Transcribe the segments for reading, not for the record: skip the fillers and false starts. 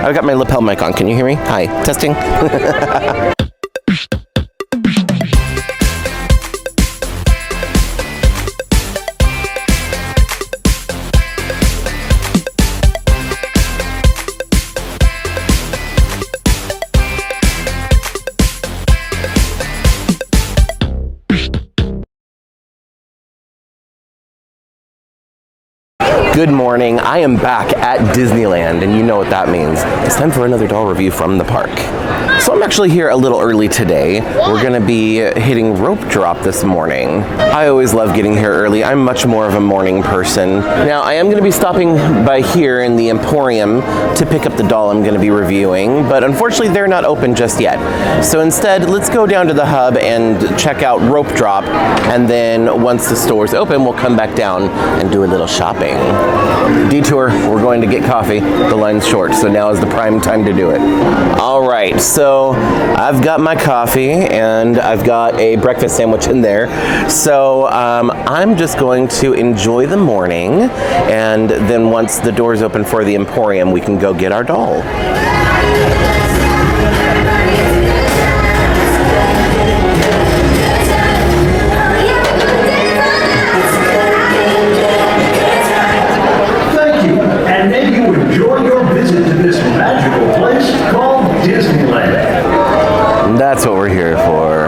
I've got my lapel mic on. Can you hear me? Hi. Testing. Good morning. I am back at Disneyland, and you know what that means. It's time for another doll review from the park. So I'm actually here a little early today. We're gonna be hitting rope drop this morning. I always love getting here early. I'm much more of a morning person. Now, I am gonna be stopping by here in the Emporium to pick up the doll I'm gonna be reviewing, but unfortunately they're not open just yet. So instead, let's go down to the hub and check out rope drop, and then once the store's open, we'll come back down and do a little shopping. Detour, we're going to get coffee. The line's short, so now is the prime time to do it. All right, so I've got my coffee and I've got a breakfast sandwich in there. So I'm just going to enjoy the morning, and then once the doors open for the Emporium, we can go get our doll. That's what we're here for.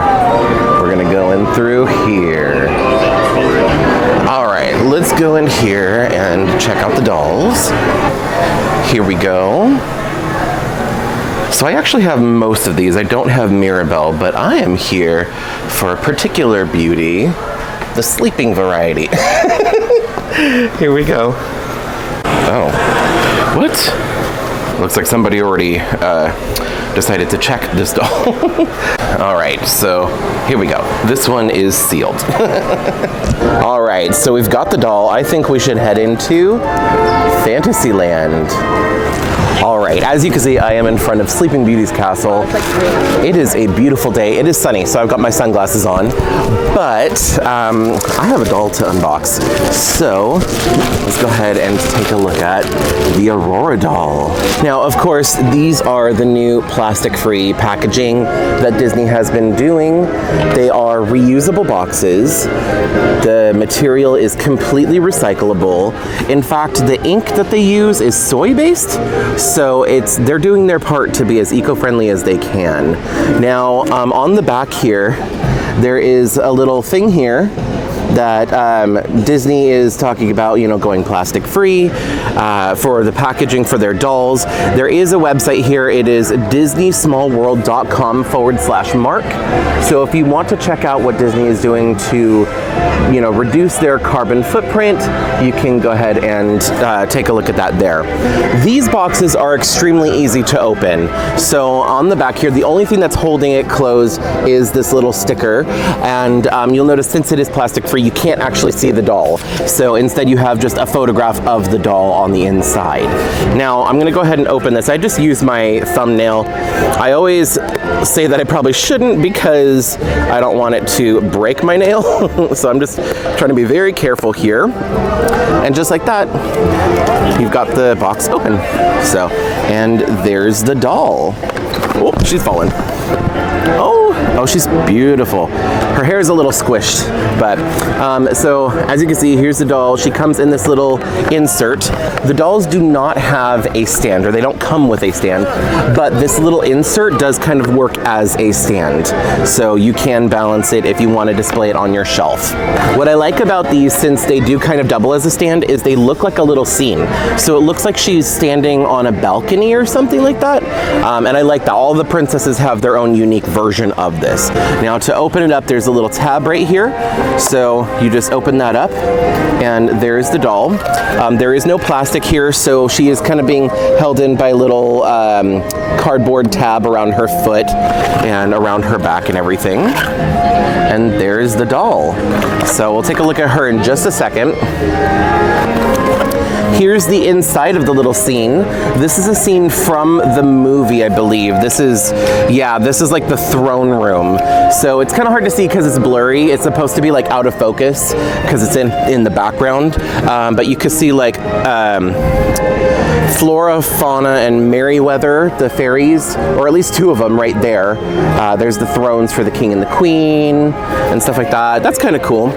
We're gonna go in through here. All right, let's go in here and check out the dolls. Here we go. So I actually have most of these. I don't have Mirabelle, but I am here for a particular beauty, the sleeping variety. Here we go. Oh, what? Looks like somebody already decided to check this doll. All right, so here we go. This one is sealed. All right, so we've got the doll. I think we should head into Fantasyland. All right, as you can see, I am in front of Sleeping Beauty's castle. It is a beautiful day. It is sunny, so I've got my sunglasses on, but I have a doll to unbox. So let's go ahead and take a look at the Aurora doll. Now, of course, these are the new plastic-free packaging that Disney has been doing. They are reusable boxes. The material is completely recyclable. In fact, the ink that they use is soy-based, so they're doing their part to be as eco-friendly as they can. Now, on the back here, there is a little thing here that Disney is talking about, you know, going plastic free for the packaging for their dolls. There is a website here. It is disneysmallworld.com/mark. So if you want to check out what Disney is doing to, you know, reduce their carbon footprint, you can go ahead and take a look at that there. These boxes are extremely easy to open. So on the back here, the only thing that's holding it closed is this little sticker, and you'll notice since it is plastic free, you can't actually see the doll. So instead you have just a photograph of the doll on the inside. Now I'm gonna go ahead and open this. I just use my thumbnail. I always say that I probably shouldn't because I don't want it to break my nail. So I'm just trying to be very careful here. And just like that, you've got the box open. So, and there's the doll. Oh, she's fallen. Oh, she's beautiful. Her hair is a little squished, but so as you can see, here's the doll. She comes in this little insert. The dolls do not have a stand, or they don't come with a stand, but this little insert does kind of work as a stand. So you can balance it if you want to display it on your shelf. What I like about these, since they do kind of double as a stand, is they look like a little scene. So it looks like she's standing on a balcony or something like that. And I like that. All the princesses have their own unique version of this. Now to open it up, there's a little tab right here. So you just open that up and there's the doll. There is no plastic here, so she is kind of being held in by a little cardboard tab around her foot and around her back and everything. And there's the doll. So we'll take a look at her in just a second. Here's the inside of the little scene. This is a scene from the movie, I believe. This is like the throne room. So it's kind of hard to see because it's blurry. It's supposed to be like out of focus because it's in the background. But you can see like Flora, Fauna, and Merryweather, the fairies, or at least 2 of them right there. There's the thrones for the king and the queen and stuff like that. That's kind of cool.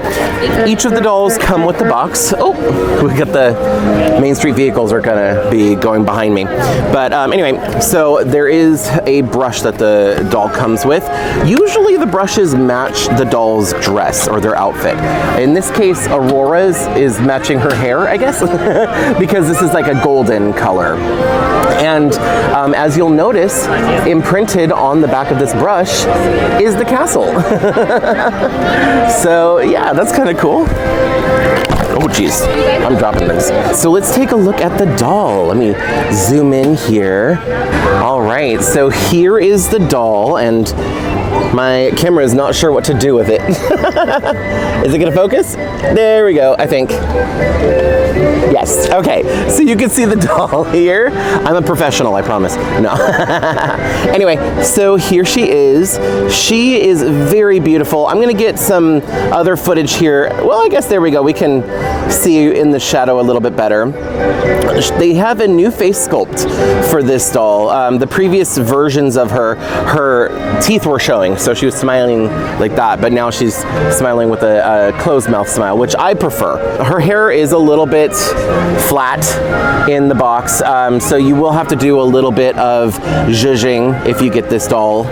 Each of the dolls come with the box. Oh, we got the Main Street vehicles are gonna be going behind me. But anyway, so there is a brush that the doll comes with. Usually the brushes match the doll's dress or their outfit. In this case, Aurora's is matching her hair, I guess, because this is like a golden color. And as you'll notice, imprinted on the back of this brush is the castle. So yeah, that's kind of cool. Oh geez, I'm dropping things. So let's take a look at the doll. Let me zoom in here. All right, so here is the doll, and my camera is not sure what to do with it. Is it gonna focus? There we go, I think. Yes, okay, so you can see the doll here. I'm a professional, I promise. No. Anyway, so here she is. She is very beautiful. I'm gonna get some other footage here. Well, I guess there we go. We can see in the shadow a little bit better. They have a new face sculpt for this doll. The previous versions of her teeth were showing, so she was smiling like that, but now she's smiling with a closed mouth smile, which I prefer. Her hair is a little bit flat in the box, so you will have to do a little bit of zhuzhing if you get this doll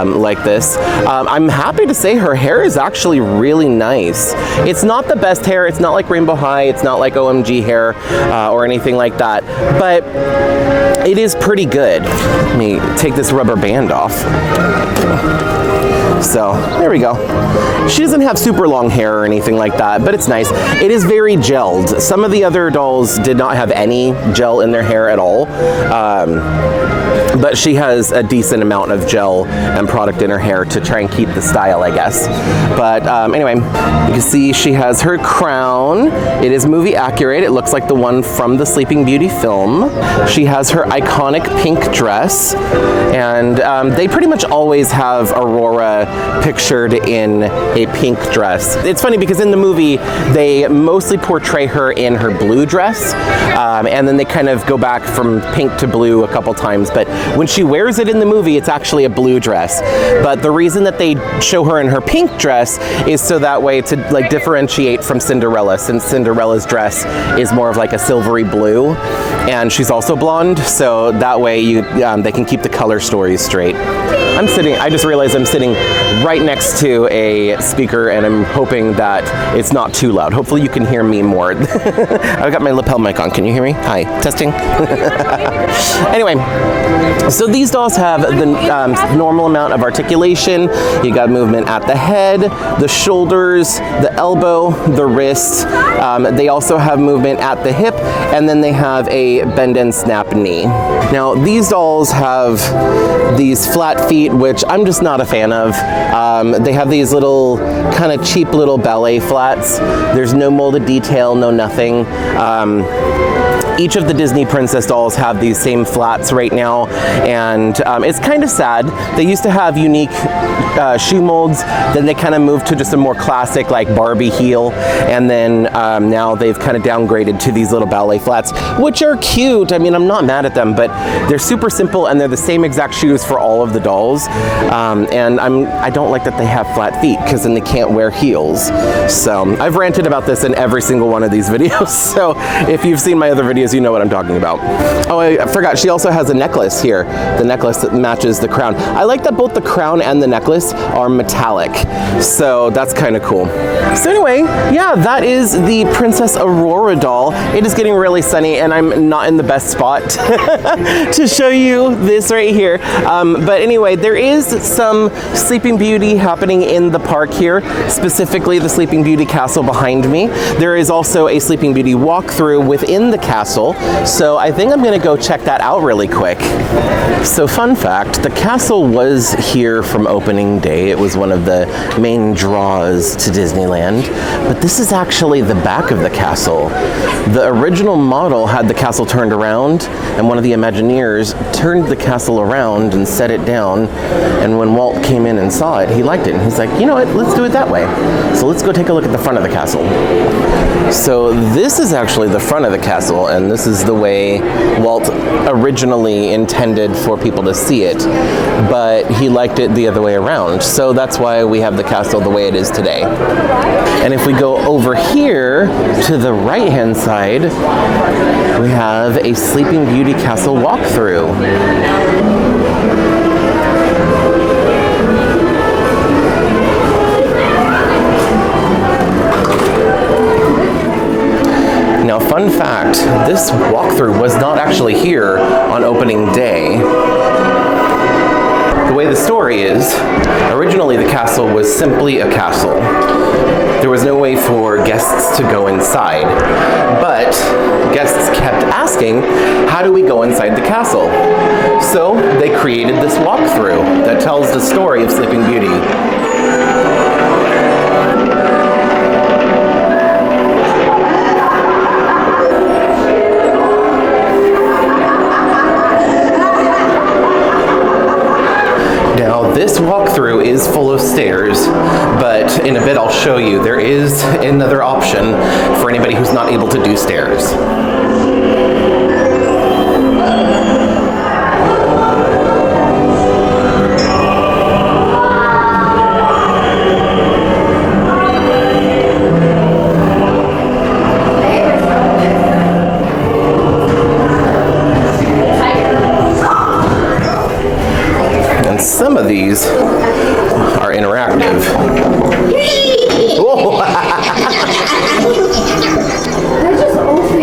like this. I'm happy to say her hair is actually really nice. It's not the best hair, it's not like Rainbow High, it's not like OMG hair or anything like that, but it is pretty good. Let me take this rubber band off. So there we go. She doesn't have super long hair or anything like that, but it's nice. It is very gelled. Some of the other dolls did not have any gel in their hair at all. But she has a decent amount of gel and product in her hair to try and keep the style, I guess. But anyway, you can see she has her crown. It is movie accurate. It looks like the one from the Sleeping Beauty film. She has her iconic pink dress. And they pretty much always have Aurora pictured in a pink dress. It's funny because in the movie, they mostly portray her in her blue dress. And then they kind of go back from pink to blue a couple times. But when she wears it in the movie, it's actually a blue dress. But the reason that they show her in her pink dress is so that way to like differentiate from Cinderella, since Cinderella's dress is more of like a silvery blue, and she's also blonde. So that way they can keep the color stories straight. I just realized I'm sitting right next to a speaker, and I'm hoping that it's not too loud. Hopefully you can hear me more. I've got my lapel mic on. Can you hear me? Hi, testing. Anyway, so these dolls have the normal amount of articulation. You got movement at the head, the shoulders, the elbow, the wrist. They also have movement at the hip, and then they have a bend and snap knee. Now, these dolls have these flat feet, which I'm just not a fan of. They have these little kind of cheap little ballet flats. There's no molded detail, no nothing. Each of the Disney princess dolls have these same flats right now, and it's kind of sad. They used to have unique shoe molds, then they kind of moved to just a more classic like Barbie heel, and then now they've kind of downgraded to these little ballet flats, which are cute. I mean, I'm not mad at them, but they're super simple, and they're the same exact shoes for all of the dolls. And I don't like that they have flat feet, because then they can't wear heels. So I've ranted about this in every single one of these videos, so if you've seen my other videos, you know what I'm talking about. Oh, I forgot, she also has a necklace here, the necklace that matches the crown. I like that both the crown and the necklace are metallic, so that's kind of cool. So anyway, yeah, that is the Princess Aurora doll. It is getting really sunny, and I'm not in the best spot to show you this right here. But anyway, there is some Sleeping Beauty happening in the park here, specifically the Sleeping Beauty castle behind me. There is also a Sleeping Beauty walkthrough within the castle, so I think I'm gonna go check that out really quick. So fun fact, the castle was here from opening day. It was one of the main draws to Disneyland, but this is actually the back of the castle. The original model had the castle turned around, and one of the Imagineers turned the castle around and set it down, and when Walt came in and saw it, he liked it, and he's like, you know what, let's do it that way. So let's go take a look at the front of the castle. So this is actually the front of the castle, and again. This is the way Walt originally intended for people to see it, but he liked it the other way around. So that's why we have the castle the way it is today. And if we go over here to the right-hand side, we have a Sleeping Beauty castle walkthrough. Now, fun fact, this walkthrough was not actually here on opening day. The way the story is, originally the castle was simply a castle. There was no way for guests to go inside, but guests kept asking, how do we go inside the castle? So they created this walkthrough that tells the story of Sleeping Beauty. This walkthrough is full of stairs, but in a bit I'll show you there is another option for anybody who's not able to do stairs. Some of these are interactive. Whoa. They're just open.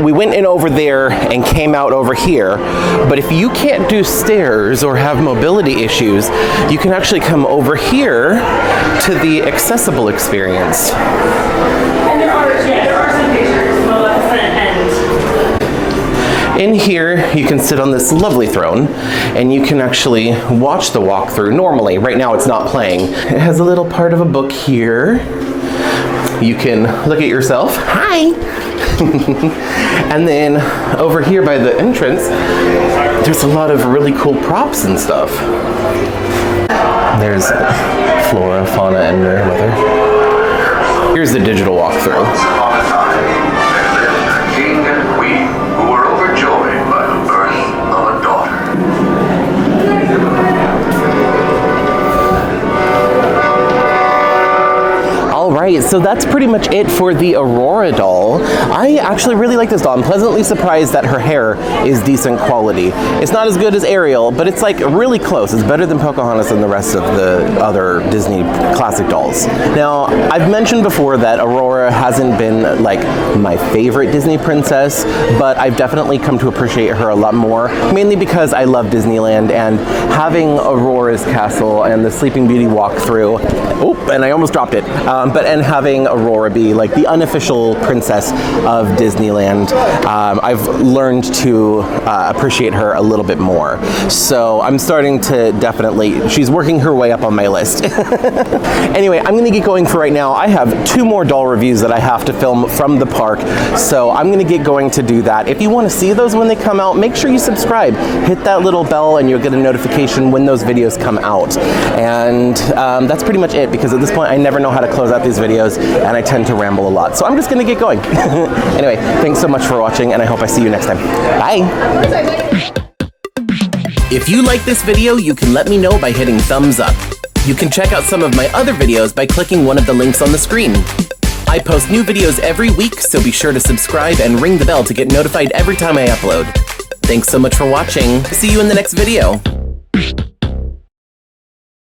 We went in over there and came out over here, but if you can't do stairs or have mobility issues, you can actually come over here to the accessible experience. And there are some pictures, well, at the front end. In here, you can sit on this lovely throne, and you can actually watch the walkthrough normally. Right now it's not playing. It has a little part of a book here. You can look at yourself. Hi! And then over here by the entrance, there's a lot of really cool props and stuff. There's flora, fauna, and rare weather. Here's the digital walkthrough. Once upon a time, there lived a king and queen who were overjoyed by the birth of a daughter. Alright, so that's pretty much it for the Aurora doll. I actually really like this doll. I'm pleasantly surprised that her hair is decent quality. It's not as good as Ariel, but it's like really close. It's better than Pocahontas and the rest of the other Disney classic dolls. Now, I've mentioned before that Aurora hasn't been like my favorite Disney princess, but I've definitely come to appreciate her a lot more, mainly because I love Disneyland, and having Aurora's castle and the Sleeping Beauty walkthrough, oh, and I almost dropped it, and having Aurora be like the unofficial princess of Disneyland, I've learned to appreciate her a little bit more. So I'm starting to definitely, she's working her way up on my list. Anyway, I'm gonna get going for right now. I have 2 more doll reviews that I have to film from the park, so I'm gonna get going to do that. If you wanna see those when they come out, make sure you subscribe. Hit that little bell and you'll get a notification when those videos come out. And that's pretty much it, because at this point I never know how to close out these videos and I tend to ramble a lot. So I'm just gonna get going. Anyway, thanks so much for watching and I hope I see you next time. Bye! If you like this video, you can let me know by hitting thumbs up. You can check out some of my other videos by clicking one of the links on the screen. I post new videos every week, so be sure to subscribe and ring the bell to get notified every time I upload. Thanks so much for watching. See you in the next video.